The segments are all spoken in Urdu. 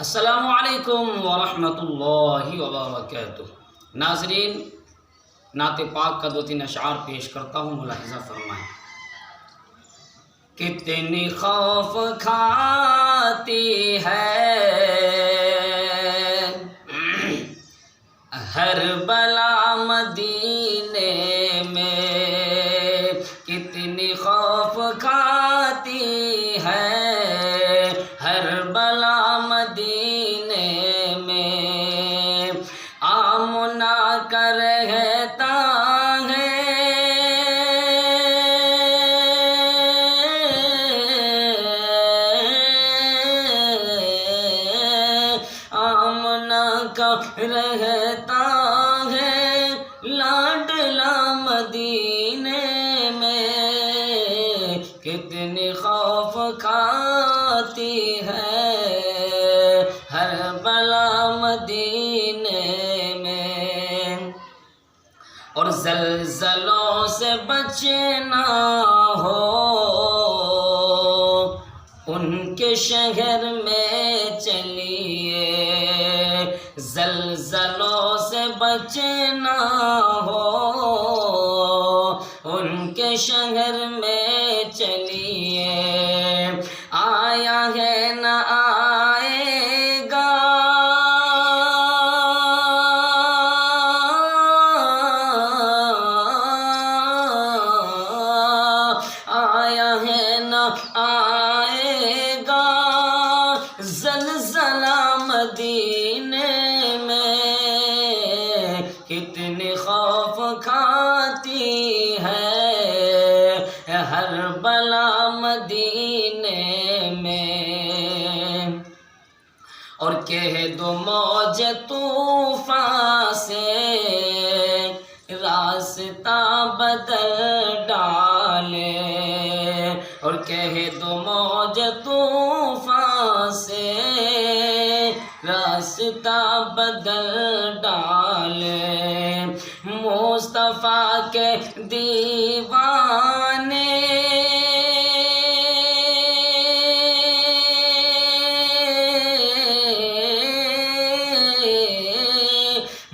السلام علیکم ورحمۃ اللہ وبرکاتہ۔ ناظرین، نعت پاک کا 2-3 اشعار پیش کرتا ہوں، ملاحظہ فرمائیں۔ کتنی خوف کھاتی ہے ہر بلا مدینے میں، کتنی خوف کھاتی ہے ہر بلا مدینے میں، آمنا کا رہتا ہے آمنا کا رہتا ہے لاڈلا مدینے میں، کتنی خوف کھاتی ہے ہر بلا مدینے میں، اور زلزلوں سے بچنا ہو ان کے شہر میں چلیے، زلزلوں سے بچنا ہو ان کے شہر میں چلیے، آیا ہے نہ آئے گا آیا ہے نہ آئے گا زلزلہ مدینے میں، کتنی خوف کھاتی ہے ہر بلا مدینے میں، اور کہہ دو موج طوفان سے راستہ بدل ڈالے، اور کہہ دو موج طوفان سے راستہ بدل ڈالے، مصطفیٰ کے دیوانے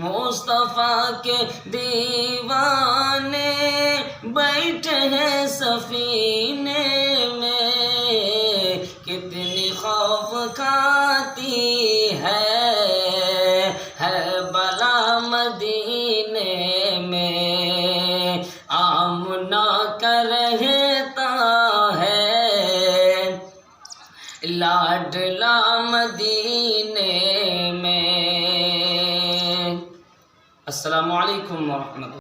مصطفیٰ کے دیوانے بیٹھے ہیں سفینے میں، کتنی خوف کھاتی ہے ہر بلا مدینے میں، آمنا کا رہتا ہے لاڈلا مدینے میں۔ السلام علیکم ورحمۃ اللہ۔